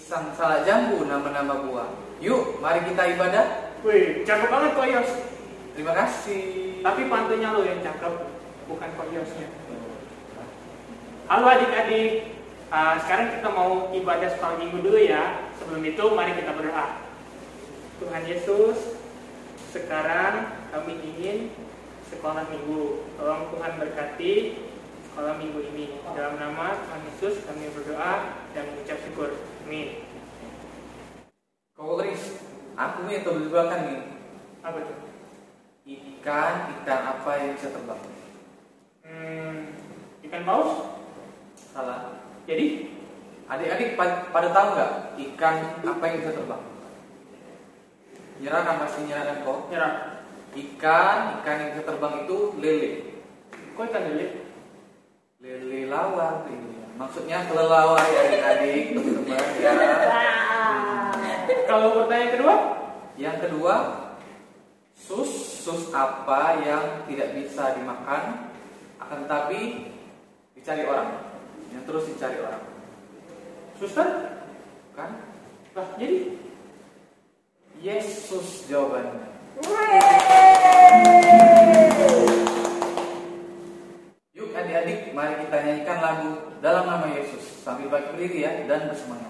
Sang salak jambu nama-nama buah. Yuk, mari kita ibadah. Wih, cakep banget Ko Yos. Terima kasih. Tapi pantunya lo yang cakep, bukan Ko Yosnya. Halo adik-adik. Sekarang kita mau ibadah sekolah minggu dulu ya. Sebelum itu mari kita berdoa. Tuhan Yesus, sekarang kami ingin sekolah minggu. Tolong Tuhan berkati sekolah minggu ini. Dalam nama Tuhan Yesus kami berdoa dan mengucap syukur. Amin. Kau Chris, aku nih tebak-tebakan nih. Apa tuh? Ikan apa yang bisa terbang? Ikan paus? Salah. Jadi? Adik-adik pada tahu nggak ikan apa yang bisa terbang? Nyerah kan, masih nyerah kan kok? Nyerah. Ikan yang bisa terbang itu lele. Kok ikan lele? Lele lawar ini. Maksudnya kelelawar ya adik-adik, teman-teman ya. Kalau pertanyaan kedua? Yang kedua, sus apa yang tidak bisa dimakan akan tetapi dicari orang, yang terus dicari orang? Suster? Kan? Lah, jadi? Yesus jawabannya. Yuk adik-adik, mari kita nyanyikan lagu Dalam Nama Yesus sambil berdiri ya dan bersemangat.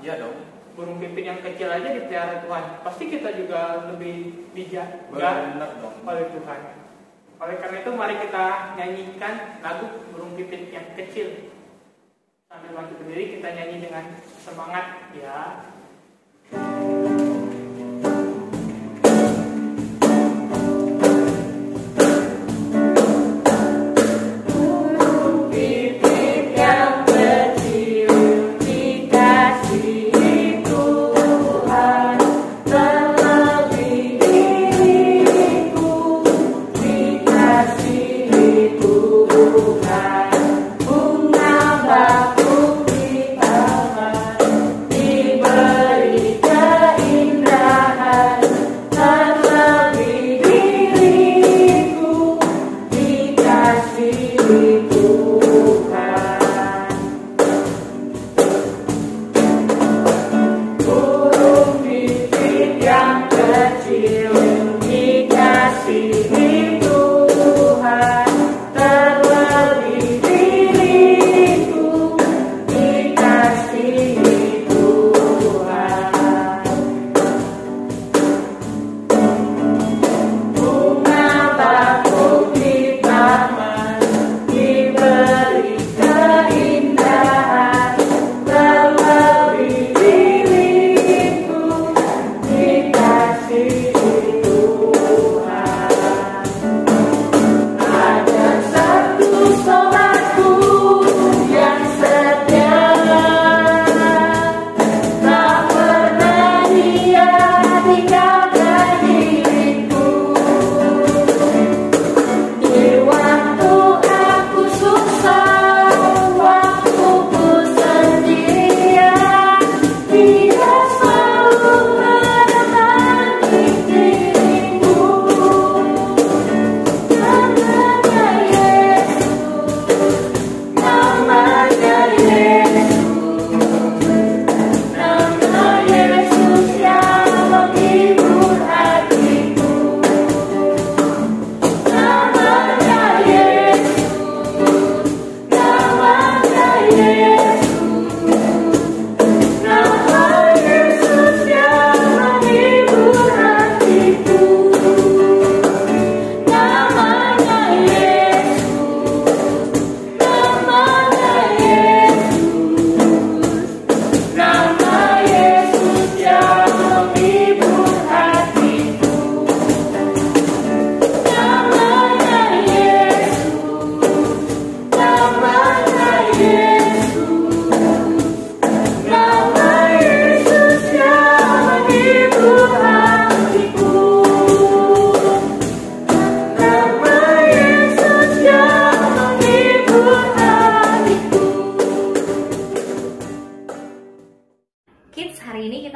Iya dong. Burung pipit yang kecil aja dipelihara Tuhan. Pasti kita juga lebih dijaga oleh Tuhan. Oleh karena itu mari kita nyanyikan lagu burung pipit yang kecil. Sambil bangkit berdiri kita nyanyi dengan semangat ya. Diberi keindahan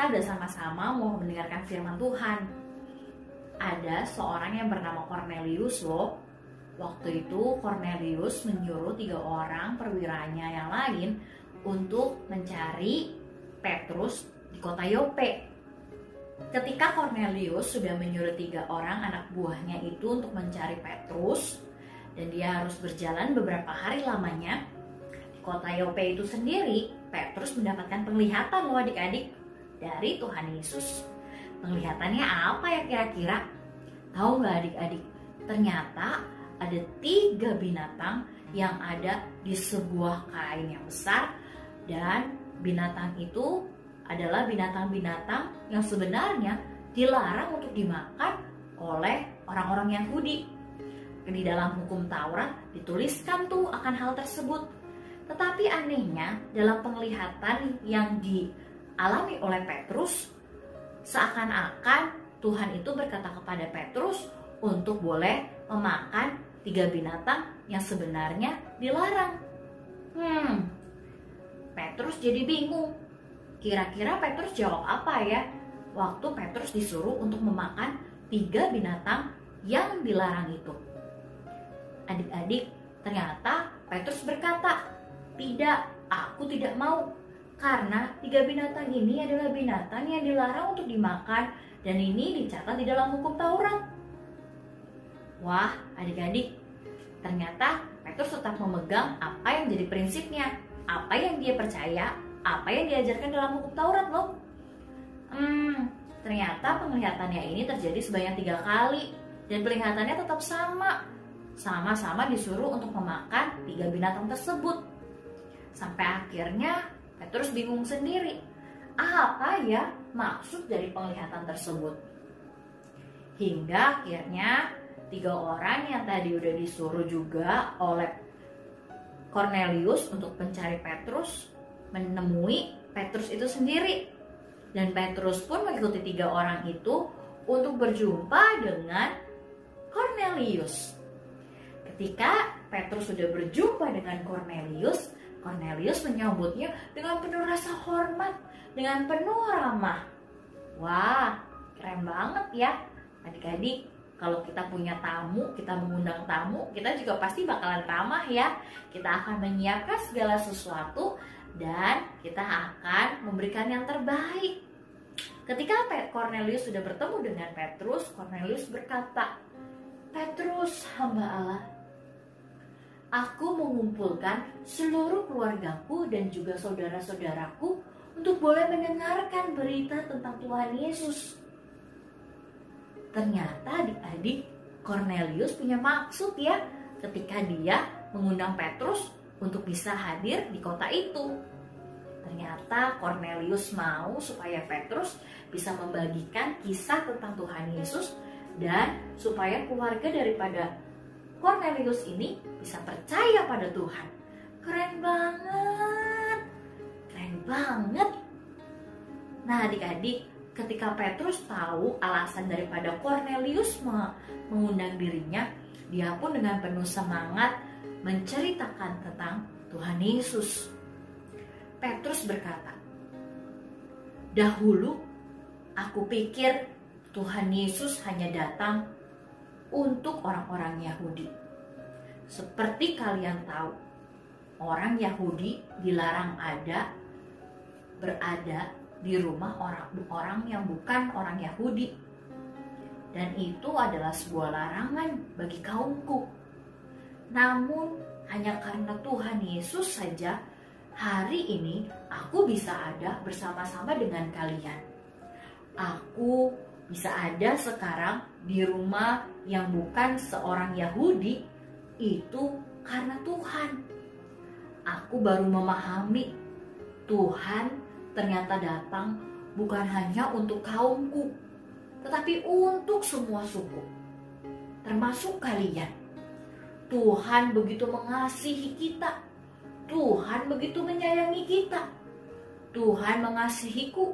kita bersama-sama mau mendengarkan firman Tuhan. Ada seorang yang bernama Cornelius loh. Waktu itu Cornelius menyuruh 3 orang perwiranya yang lain untuk mencari Petrus di kota Yope. Ketika Cornelius sudah menyuruh 3 orang anak buahnya itu untuk mencari Petrus, dan dia harus berjalan beberapa hari lamanya, di kota Yope itu sendiri, Petrus mendapatkan penglihatan loh adik-adik dari Tuhan Yesus. Penglihatannya apa ya kira-kira? Tahu nggak adik-adik? Ternyata ada 3 binatang yang ada di sebuah kain yang besar, dan binatang itu adalah binatang-binatang yang sebenarnya dilarang untuk dimakan oleh orang-orang Yahudi. Di dalam hukum Taurat dituliskan tuh akan hal tersebut. Tetapi anehnya dalam penglihatan yang dialami oleh Petrus, seakan-akan Tuhan itu berkata kepada Petrus untuk boleh memakan 3 binatang yang sebenarnya dilarang. Petrus jadi bingung. Kira-kira Petrus jawab apa ya waktu Petrus disuruh untuk memakan 3 binatang yang dilarang itu? Adik-adik, ternyata Petrus berkata, "Tidak, aku tidak mau. Karena 3 binatang ini adalah binatang yang dilarang untuk dimakan, dan ini dicatat di dalam hukum Taurat." Wah, adik-adik, ternyata Petrus tetap memegang apa yang jadi prinsipnya, apa yang dia percaya, apa yang diajarkan dalam hukum Taurat loh. Ternyata penglihatannya ini terjadi sebanyak 3 kali, dan penglihatannya tetap sama-sama disuruh untuk memakan 3 binatang tersebut. Sampai akhirnya Petrus bingung sendiri, apa ya maksud dari penglihatan tersebut? Hingga akhirnya 3 orang yang tadi udah disuruh juga oleh Cornelius untuk mencari Petrus menemui Petrus itu sendiri, dan Petrus pun mengikuti 3 orang itu untuk berjumpa dengan Cornelius. Ketika Petrus sudah berjumpa dengan Cornelius, Cornelius menyambutnya dengan penuh rasa hormat, dengan penuh ramah. Wah, keren banget ya adik-adik. Kalau kita punya tamu, kita mengundang tamu, kita juga pasti bakalan ramah ya. Kita akan menyiapkan segala sesuatu dan kita akan memberikan yang terbaik. Ketika Cornelius sudah bertemu dengan Petrus, Cornelius berkata, "Petrus, hamba Allah, aku mengumpulkan seluruh keluargaku dan juga saudara-saudaraku untuk boleh mendengarkan berita tentang Tuhan Yesus." Ternyata adik-adik, Cornelius punya maksud ya ketika dia mengundang Petrus untuk bisa hadir di kota itu. Ternyata Cornelius mau supaya Petrus bisa membagikan kisah tentang Tuhan Yesus, dan supaya keluarga daripada Cornelius ini bisa percaya pada Tuhan. Keren banget. Keren banget. Nah adik-adik, ketika Petrus tahu alasan daripada Cornelius mengundang dirinya, dia pun dengan penuh semangat menceritakan tentang Tuhan Yesus. Petrus berkata, "Dahulu aku pikir Tuhan Yesus hanya datang untuk orang-orang Yahudi. Seperti kalian tahu, orang Yahudi dilarang berada di rumah orang yang bukan orang Yahudi. Dan itu adalah sebuah larangan bagi kaumku. Namun hanya karena Tuhan Yesus saja hari ini aku bisa ada bersama-sama dengan kalian. Aku bisa ada sekarang di rumah yang bukan seorang Yahudi, itu karena Tuhan. Aku baru memahami Tuhan ternyata datang bukan hanya untuk kaumku, tetapi untuk semua suku, termasuk kalian. Tuhan begitu mengasihi kita. Tuhan begitu menyayangi kita. Tuhan mengasihiku.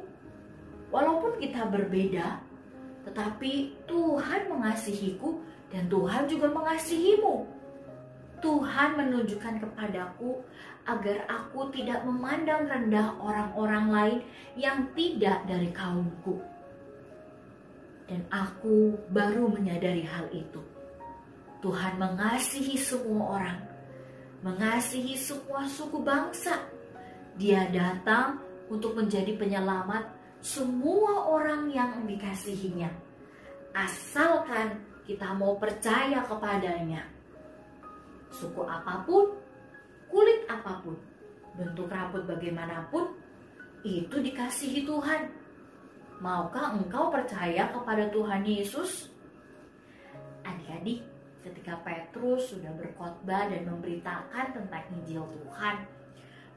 Walaupun kita berbeda, tetapi Tuhan mengasihiku dan Tuhan juga mengasihimu. Tuhan menunjukkan kepadaku agar aku tidak memandang rendah orang-orang lain yang tidak dari kaumku. Dan aku baru menyadari hal itu. Tuhan mengasihi semua orang, mengasihi semua suku bangsa. Dia datang untuk menjadi penyelamat semua orang yang dikasihinya. Asalkan kita mau percaya kepadanya. Suku apapun, kulit apapun, bentuk rambut bagaimanapun, itu dikasihi Tuhan. Maukah engkau percaya kepada Tuhan Yesus? Adik-adik, ketika Petrus sudah berkhotbah dan memberitakan tentang Injil Tuhan,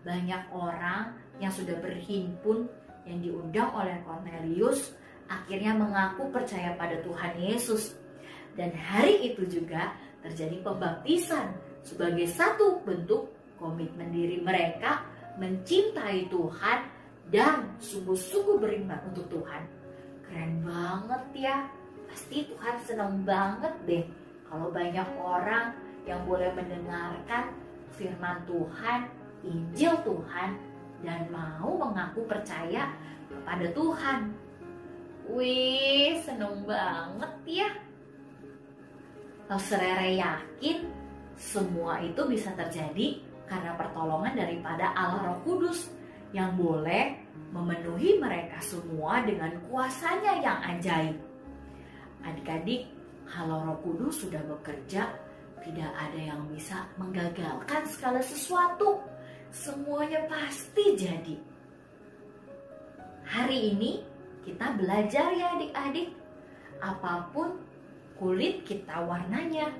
banyak orang yang sudah berhimpun yang diundang oleh Kornelius akhirnya mengaku percaya pada Tuhan Yesus. Dan hari itu juga terjadi pembaptisan sebagai satu bentuk komitmen diri mereka mencintai Tuhan dan sungguh-sungguh beriman untuk Tuhan. Keren banget ya. Pasti Tuhan senang banget deh kalau banyak orang yang boleh mendengarkan firman Tuhan, Injil Tuhan, dan mau mengaku percaya kepada Tuhan. Wih, seneng banget ya. Saudara yakin semua itu bisa terjadi karena pertolongan daripada Allah Roh Kudus yang boleh memenuhi mereka semua dengan kuasanya yang ajaib. Adik-adik, kalau Roh Kudus sudah bekerja, tidak ada yang bisa menggagalkan segala sesuatu. Semuanya pasti jadi. Hari ini kita belajar ya adik-adik. Apapun kulit kita warnanya,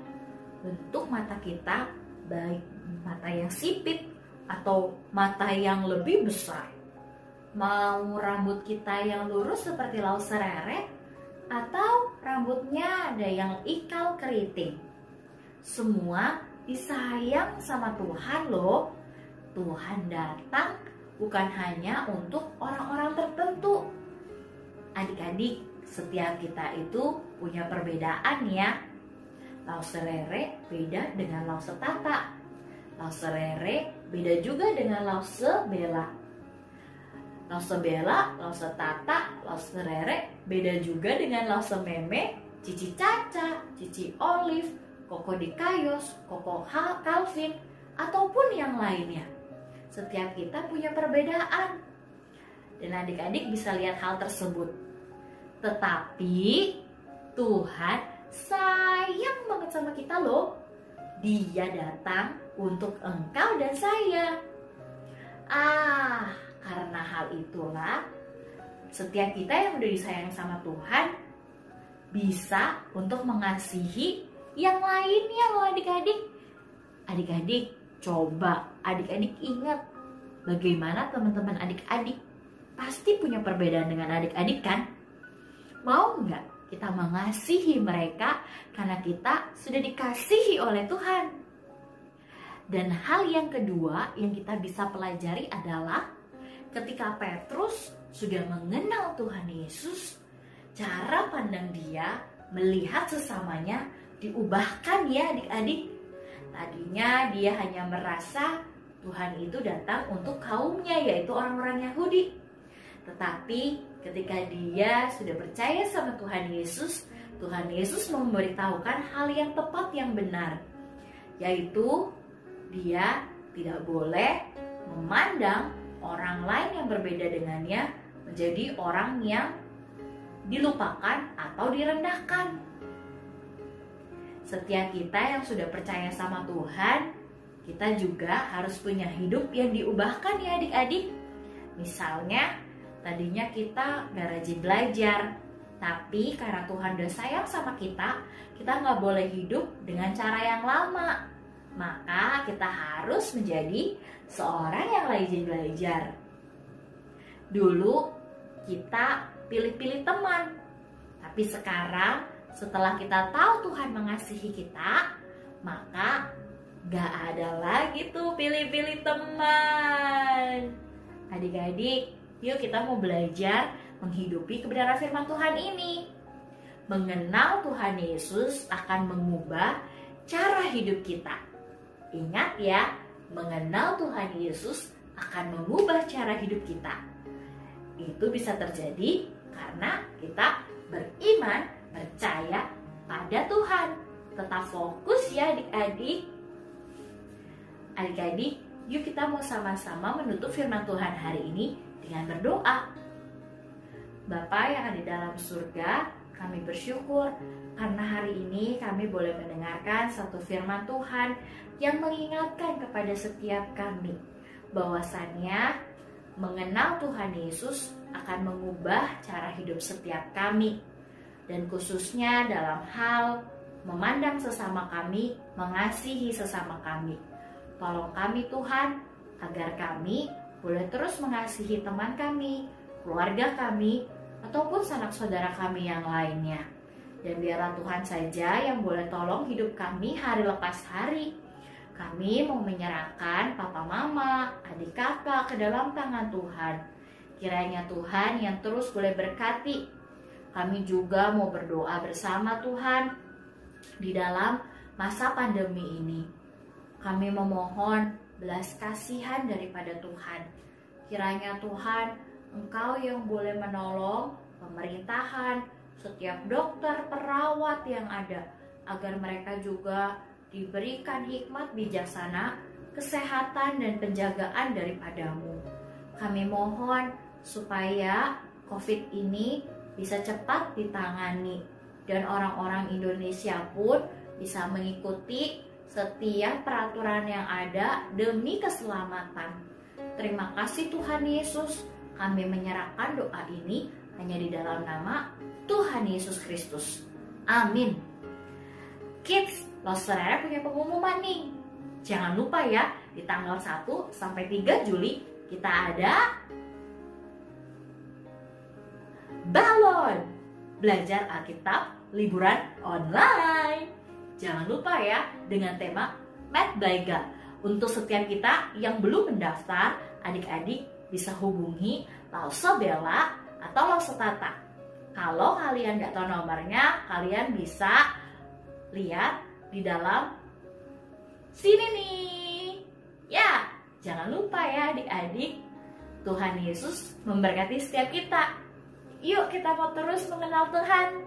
bentuk mata kita, baik mata yang sipit atau mata yang lebih besar, mau rambut kita yang lurus seperti laut sereret atau rambutnya ada yang ikal keriting, semua disayang sama Tuhan loh. Tuhan datang bukan hanya untuk orang-orang tertentu. Adik-adik, setiap kita itu punya perbedaan ya. Laut serere beda dengan laut setata. Laut serere beda juga dengan laut sebela. Laut sebela, laut setata, laut serere beda juga dengan laut sememe, Cici Caca, Cici Olive, Koko di Kayos, Koko Calvin, ataupun yang lainnya. Setiap kita punya perbedaan. Dan adik-adik bisa lihat hal tersebut. Tetapi Tuhan sayang banget sama kita loh. Dia datang untuk engkau dan saya. Karena hal itulah setiap kita yang udah disayang sama Tuhan bisa untuk mengasihi yang lainnya loh adik-adik. Adik-adik, coba adik-adik ingat bagaimana teman-teman adik-adik pasti punya perbedaan dengan adik-adik kan? Mau nggak kita mengasihi mereka karena kita sudah dikasihi oleh Tuhan? Dan hal yang kedua yang kita bisa pelajari adalah ketika Petrus sudah mengenal Tuhan Yesus, cara pandang dia melihat sesamanya diubahkan ya adik-adik. Tadinya dia hanya merasa Tuhan itu datang untuk kaumnya, yaitu orang-orang Yahudi. Tetapi ketika dia sudah percaya sama Tuhan Yesus memberitahukan hal yang tepat yang benar, yaitu dia tidak boleh memandang orang lain yang berbeda dengannya menjadi orang yang dilupakan atau direndahkan. Setiap kita yang sudah percaya sama Tuhan, kita juga harus punya hidup yang diubahkan ya adik-adik. Misalnya, tadinya kita gak rajin belajar, tapi karena Tuhan udah sayang sama kita nggak boleh hidup dengan cara yang lama. Maka kita harus menjadi seorang yang rajin belajar. Dulu kita pilih-pilih teman, tapi sekarang setelah kita tahu Tuhan mengasihi kita, maka gak ada lagi tuh pilih-pilih teman. Adik-adik, yuk kita mau belajar menghidupi kebenaran firman Tuhan ini. Mengenal Tuhan Yesus akan mengubah cara hidup kita. Ingat ya, mengenal Tuhan Yesus akan mengubah cara hidup kita. Itu bisa terjadi karena kita beriman, percaya pada Tuhan. Tetap fokus ya adik-adik. Adik-adik, yuk kita mau sama-sama menutup firman Tuhan hari ini dengan berdoa. Bapa yang ada di dalam surga, kami bersyukur karena hari ini kami boleh mendengarkan satu firman Tuhan yang mengingatkan kepada setiap kami bahwasannya mengenal Tuhan Yesus akan mengubah cara hidup setiap kami, dan khususnya dalam hal memandang sesama kami, mengasihi sesama kami. Tolong kami Tuhan, agar kami boleh terus mengasihi teman kami, keluarga kami, ataupun sanak saudara kami yang lainnya. Dan biarlah Tuhan saja yang boleh tolong hidup kami hari lepas hari. Kami mau menyerahkan papa mama, adik kakak ke dalam tangan Tuhan. Kiranya Tuhan yang terus boleh berkati. Kami juga mau berdoa bersama Tuhan di dalam masa pandemi ini. Kami memohon belas kasihan daripada Tuhan. Kiranya Tuhan, Engkau yang boleh menolong pemerintahan, setiap dokter, perawat yang ada, agar mereka juga diberikan hikmat bijaksana, kesehatan dan penjagaan daripadamu. Kami mohon supaya COVID ini bisa cepat ditangani, dan orang-orang Indonesia pun bisa mengikuti setiap peraturan yang ada demi keselamatan. Terima kasih Tuhan Yesus. Kami menyerahkan doa ini hanya di dalam nama Tuhan Yesus Kristus. Amin. Kids, Los Ferrera punya pengumuman nih. Jangan lupa ya, di tanggal 1 sampai 3 Juli kita ada balon belajar Alkitab liburan online. Jangan lupa ya, dengan tema Math Belaga. Untuk setiap kita yang belum mendaftar, adik-adik bisa hubungi Lause Bella atau Lause Tata. Kalau kalian nggak tahu nomornya, kalian bisa lihat di dalam sini nih. Ya, jangan lupa ya adik-adik, Tuhan Yesus memberkati setiap kita. Yuk kita mau terus mengenal Tuhan.